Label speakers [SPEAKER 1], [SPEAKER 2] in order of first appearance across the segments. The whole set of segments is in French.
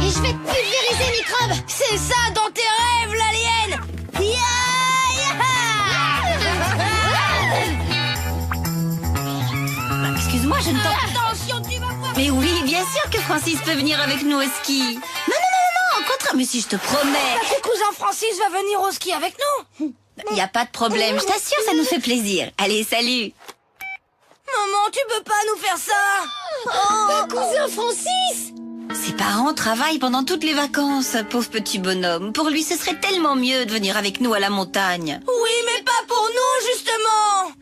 [SPEAKER 1] Et je vais te pulvériser, microbe.
[SPEAKER 2] C'est ça dans tes rêves, l'alien.
[SPEAKER 3] Excuse-moi, je ne t'entends.
[SPEAKER 2] Attention, tu vas voir.
[SPEAKER 3] Mais oui, bien sûr que Francis peut venir avec nous au ski. Non, au contraire, mais si je te promets.
[SPEAKER 2] Ton cousin Francis va venir au ski avec nous.
[SPEAKER 3] Il n'y a pas de problème, je t'assure, ça nous fait plaisir. Allez, salut.
[SPEAKER 2] Maman, tu peux pas nous faire ça.
[SPEAKER 1] Cousin Francis.
[SPEAKER 3] Ses parents travaillent pendant toutes les vacances, pauvre petit bonhomme. Pour lui, ce serait tellement mieux de venir avec nous à la montagne.
[SPEAKER 2] Oui, mais pas pour nous, justement.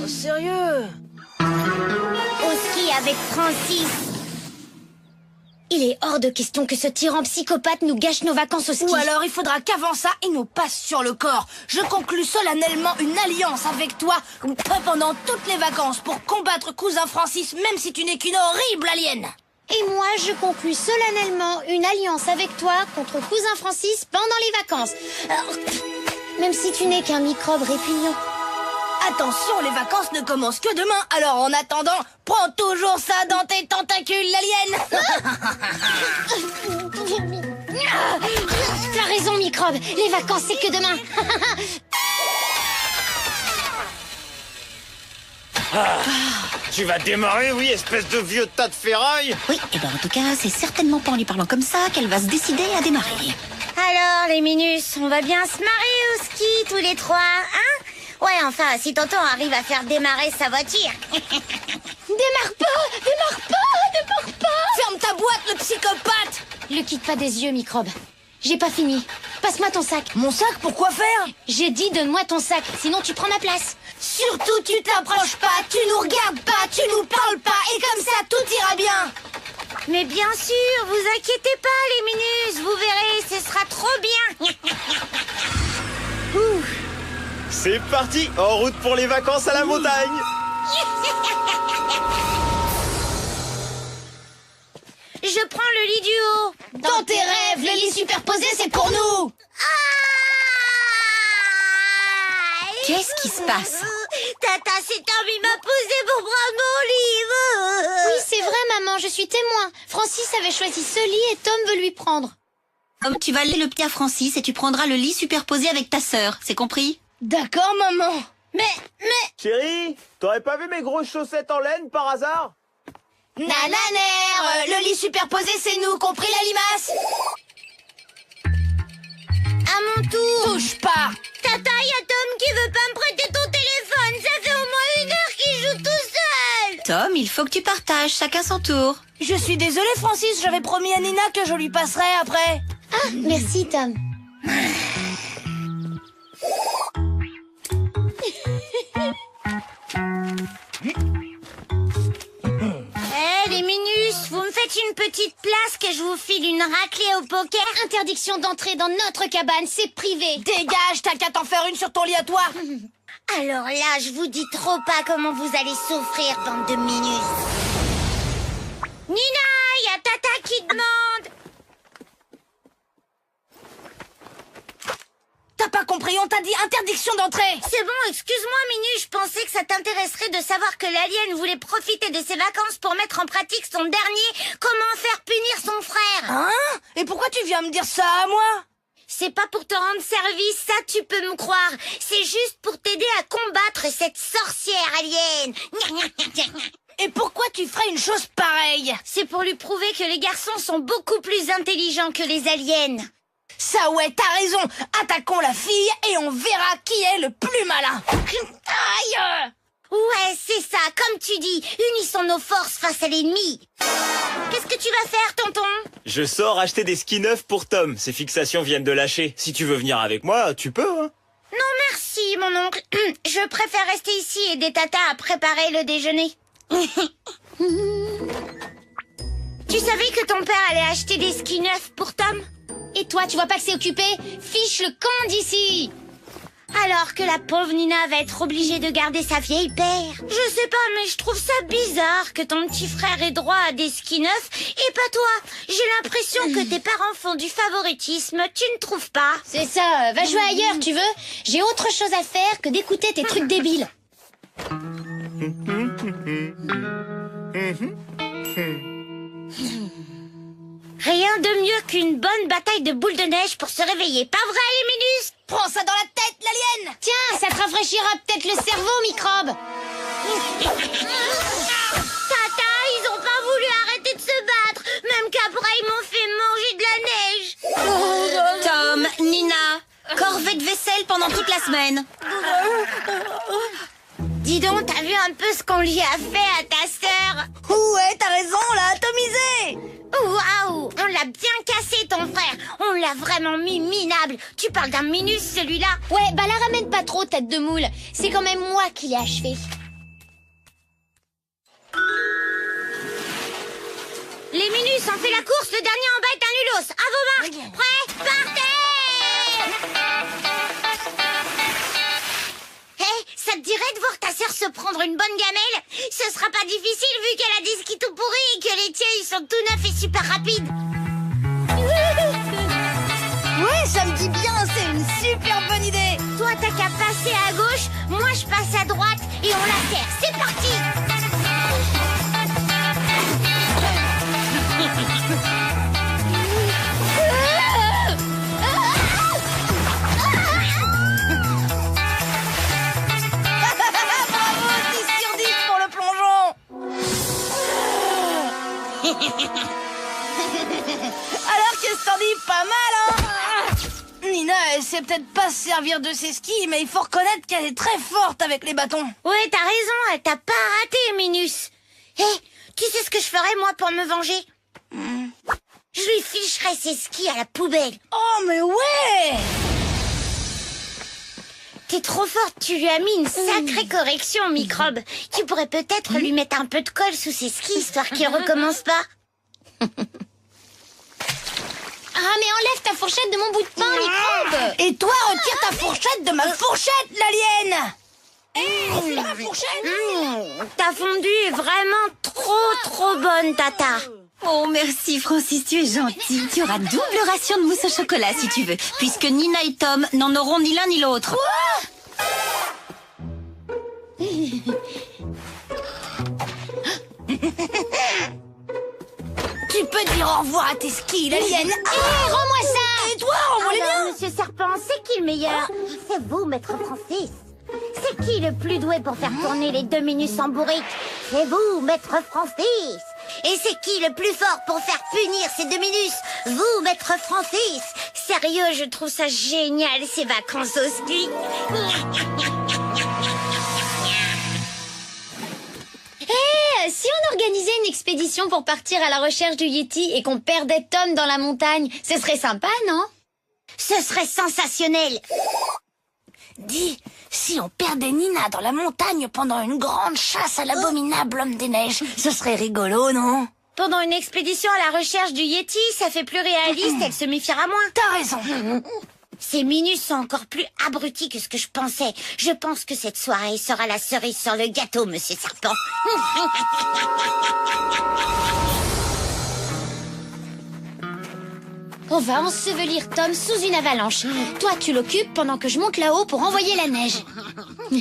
[SPEAKER 2] Oh, sérieux?
[SPEAKER 1] Au ski avec Francis. Il est hors de question que ce tyran psychopathe nous gâche nos vacances au ski.
[SPEAKER 2] Ou alors il faudra qu'avant ça, il nous passe sur le corps. Je conclus solennellement une alliance avec toi pendant toutes les vacances pour combattre cousin Francis, même si tu n'es qu'une horrible alien.
[SPEAKER 1] Et moi, je conclus solennellement une alliance avec toi contre cousin Francis pendant les vacances. Même si tu n'es qu'un microbe répugnant.
[SPEAKER 2] Attention, les vacances ne commencent que demain. Alors en attendant, prends toujours ça dans tes tentacules, l'alien.
[SPEAKER 1] T'as raison, microbe. Les vacances, c'est que demain.
[SPEAKER 4] Tu vas démarrer, oui, espèce de vieux tas de ferraille.
[SPEAKER 3] Oui, et ben en tout cas, c'est certainement pas en lui parlant comme ça qu'elle va se décider à démarrer.
[SPEAKER 5] Alors, les minus, on va bien se marrer au ski tous les trois, hein? Ouais, enfin, si tonton arrive à faire démarrer sa voiture.
[SPEAKER 1] Démarre pas.
[SPEAKER 2] Ferme ta boîte, le psychopathe.
[SPEAKER 1] Le quitte pas des yeux, microbe. J'ai pas fini. Passe-moi ton sac.
[SPEAKER 2] Mon sac, pourquoi faire?
[SPEAKER 1] J'ai dit donne-moi ton sac, sinon tu prends ma place.
[SPEAKER 2] Surtout, tu t'approches pas, tu nous regardes pas, tu nous parles pas, et comme ça, tout ira bien.
[SPEAKER 5] Mais bien sûr, vous inquiétez pas, les minus, vous verrez, ce sera trop bien.
[SPEAKER 4] C'est parti, en route pour les vacances à la montagne.
[SPEAKER 5] Je prends le lit du haut.
[SPEAKER 2] Dans tes rêves, le lit superposé, c'est pour nous.
[SPEAKER 3] Qu'est-ce qui se passe?
[SPEAKER 5] Tata s'est envie m'a posé pour prendre mon lit.
[SPEAKER 1] Oui, c'est vrai, maman, je suis témoin. Francis avait choisi ce lit et Tom veut lui prendre.
[SPEAKER 3] Comme tu vas aller le pied à Francis et tu prendras le lit superposé avec ta sœur, c'est compris?
[SPEAKER 2] D'accord, maman. Mais...
[SPEAKER 4] Chérie, t'aurais pas vu mes grosses chaussettes en laine par hasard?
[SPEAKER 2] Nananer, le lit superposé, c'est nous, compris la limace?
[SPEAKER 5] À mon tour.
[SPEAKER 2] Touche pas.
[SPEAKER 5] Tata, y a Tom qui veut pas me prêter ton téléphone. Ça fait au moins 1 heure qu'il joue tout seul.
[SPEAKER 3] Tom, il faut que tu partages, chacun son tour.
[SPEAKER 2] Je suis désolée, Francis, j'avais promis à Nina que je lui passerais après.
[SPEAKER 1] Ah, merci, Tom.
[SPEAKER 5] Les minus, vous me faites une petite place que je vous file une raclée au poker?
[SPEAKER 1] Interdiction d'entrer dans notre cabane, c'est privé.
[SPEAKER 2] Dégage, t'as qu'à t'en faire une sur ton lit à toi.
[SPEAKER 5] Alors là, je vous dis trop pas comment vous allez souffrir, bande de minus. Nina, y a Tata qui demande.
[SPEAKER 2] T'as pas compris, on t'a dit interdiction d'entrer.
[SPEAKER 5] C'est bon, excuse-moi Minu, je pensais que ça t'intéresserait de savoir que l'alien voulait profiter de ses vacances pour mettre en pratique son dernier comment faire punir son frère.
[SPEAKER 2] Hein? Et pourquoi tu viens me dire ça à moi?
[SPEAKER 5] C'est pas pour te rendre service, ça tu peux me croire. C'est juste pour t'aider à combattre cette sorcière alien.
[SPEAKER 2] Et pourquoi tu ferais une chose pareille?
[SPEAKER 5] C'est pour lui prouver que les garçons sont beaucoup plus intelligents que les aliens.
[SPEAKER 2] Ça ouais, t'as raison. Attaquons la fille et on verra qui est le plus malin. Aïe!
[SPEAKER 5] Ouais, c'est ça, comme tu dis. Unissons nos forces face à l'ennemi. Qu'est-ce que tu vas faire, tonton?
[SPEAKER 4] Je sors acheter des skis neufs pour Tom. Ses fixations viennent de lâcher. Si tu veux venir avec moi, tu peux, hein.
[SPEAKER 5] Non, merci, mon oncle. Je préfère rester ici et aider Tata à préparer le déjeuner. Tu savais que ton père allait acheter des skis neufs pour Tom?
[SPEAKER 1] Et toi, tu vois pas que c'est occupé? Fiche le camp d'ici!
[SPEAKER 5] Alors que la pauvre Nina va être obligée de garder sa vieille paire. Je sais pas, mais je trouve ça bizarre que ton petit frère ait droit à des skis neufs et pas toi. J'ai l'impression que tes parents font du favoritisme, tu ne trouves pas?
[SPEAKER 1] C'est ça, va jouer ailleurs, tu veux? J'ai autre chose à faire que d'écouter tes trucs débiles.
[SPEAKER 5] Rien de mieux qu'une bonne bataille de boules de neige pour se réveiller, pas vrai les Minus?
[SPEAKER 2] Prends ça dans la tête, l'alien!
[SPEAKER 1] Tiens, ça te rafraîchira peut-être le cerveau, microbe.
[SPEAKER 5] Tata, ils ont pas voulu arrêter de se battre, même qu'après ils m'ont fait manger de la neige.
[SPEAKER 3] Tom, Nina, corvée de vaisselle pendant toute la semaine.
[SPEAKER 5] Dis donc, t'as vu un peu ce qu'on lui a fait à ta sœur?
[SPEAKER 2] Ouais, t'as raison, on l'a atomisé!
[SPEAKER 5] Waouh, on l'a bien cassé ton frère. On l'a vraiment mis minable. Tu parles d'un Minus celui-là?
[SPEAKER 1] Ouais, bah la ramène pas trop, tête de moule. C'est quand même moi qui l'ai achevé.
[SPEAKER 5] Les Minus ont fait la course, le dernier en bas est un nulos. À vos marques, prêts, partez! Ça te dirait de voir ta sœur se prendre une bonne gamelle? Ce sera pas difficile vu qu'elle a des skis tout pourris et que les tiens ils sont tout neufs et super rapides.
[SPEAKER 2] Ouais, ça me dit bien, c'est une super bonne idée!
[SPEAKER 5] Toi t'as qu'à passer à gauche, moi je passe à droite et on la serre. C'est parti!
[SPEAKER 2] Bravo, 10 sur 10 pour le plongeon! Alors, qu'est-ce que t'en dis? Pas mal, hein? Nina, elle sait peut-être pas se servir de ses skis, mais il faut reconnaître qu'elle est très forte avec les bâtons.
[SPEAKER 5] Ouais, t'as raison, elle t'a pas raté, Minus. Hé, tu sais ce que je ferais, moi, pour me venger? Je lui ficherais ses skis à la poubelle.
[SPEAKER 2] Oh, mais ouais!
[SPEAKER 5] T'es trop forte, tu lui as mis une sacrée correction, microbe. Tu pourrais peut-être lui mettre un peu de colle sous ses skis, histoire qu'il recommence pas.
[SPEAKER 1] Ah, mais enlève ta fourchette de mon bout de pain, microbe.
[SPEAKER 2] Et toi, retire ta fourchette de ma fourchette, l'alien! C'est ma fourchette!
[SPEAKER 5] Ta fondue est vraiment trop bonne, Tata.
[SPEAKER 3] Oh, merci Francis, tu es gentil. Tu auras double ration de mousse au chocolat si tu veux, puisque Nina et Tom n'en auront ni l'un ni l'autre.
[SPEAKER 2] Tu peux dire au revoir à tes skis, l'alien!
[SPEAKER 1] Rends-moi ça.
[SPEAKER 2] Et toi, rends-moi les miens!
[SPEAKER 5] Alors, Monsieur Serpent, c'est qui le meilleur? C'est vous, Maître Francis. C'est qui le plus doué pour faire tourner les 2 Minus en bourrique? C'est vous, Maître Francis. Et c'est qui le plus fort pour faire punir ces 2 Minus? Vous, Maître Francis. Sérieux, je trouve ça génial, ces vacances au ski.
[SPEAKER 1] Si on organisait une expédition pour partir à la recherche du Yeti et qu'on perdait Tom dans la montagne, ce serait sympa, non?
[SPEAKER 5] Ce serait sensationnel.
[SPEAKER 2] Dis, si on perdait Nina dans la montagne pendant une grande chasse à l'abominable homme des neiges, ce serait rigolo, non?
[SPEAKER 5] Pendant une expédition à la recherche du Yeti, ça fait plus réaliste, elle se méfiera moins.
[SPEAKER 2] T'as raison.
[SPEAKER 5] Ces Minus sont encore plus abrutis que ce que je pensais. Je pense que cette soirée sera la cerise sur le gâteau, Monsieur Serpent.
[SPEAKER 1] On va ensevelir Tom sous une avalanche. Toi, tu l'occupes pendant que je monte là-haut pour envoyer la neige.
[SPEAKER 2] Elle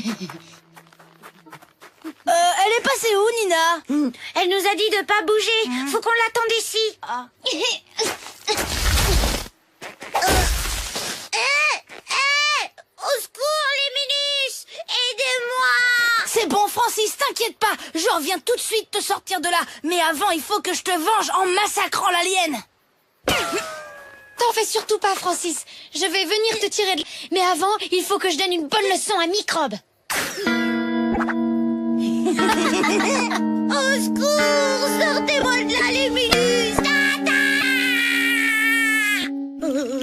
[SPEAKER 2] est passée où, Nina?
[SPEAKER 5] Elle nous a dit de pas bouger. Faut qu'on l'attende ici. Au secours, les Minus! Aidez-moi!
[SPEAKER 2] C'est bon, Francis, t'inquiète pas. Je reviens tout de suite te sortir de là. Mais avant, il faut que je te venge en massacrant l'alien.
[SPEAKER 1] T'en fais surtout pas, Francis. Je vais venir te tirer de... Mais avant, il faut que je donne une bonne leçon à Microbe.
[SPEAKER 5] Au secours! Sortez-moi de là, les Minus!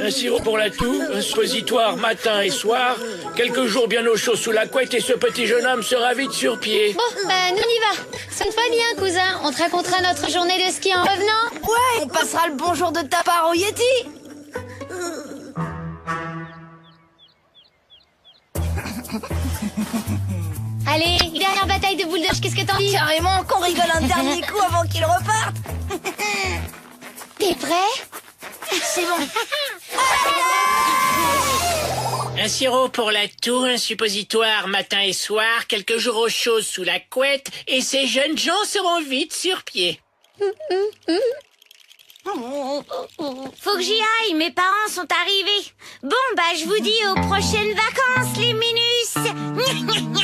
[SPEAKER 6] Un sirop pour la toux, un suppositoire matin et soir, quelques jours bien au chaud sous la couette et ce petit jeune homme sera vite sur pied.
[SPEAKER 1] Bon, bah, nous y va. Sonne-toi bien, cousin. On te racontera notre journée de ski en revenant.
[SPEAKER 2] Ouais, on passera le bonjour de ta part au Yeti.
[SPEAKER 1] Allez, dernière bataille de boules de neige, qu'est-ce que t'en dis?
[SPEAKER 2] Carrément, qu'on rigole un dernier coup avant qu'il reparte.
[SPEAKER 1] T'es prêt?
[SPEAKER 2] C'est bon.
[SPEAKER 6] Un sirop pour la toux, un suppositoire matin et soir, quelques jours au chaud sous la couette et ces jeunes gens seront vite sur pied.
[SPEAKER 5] Faut que j'y aille, mes parents sont arrivés. Bon, bah, je vous dis aux prochaines vacances, les minus.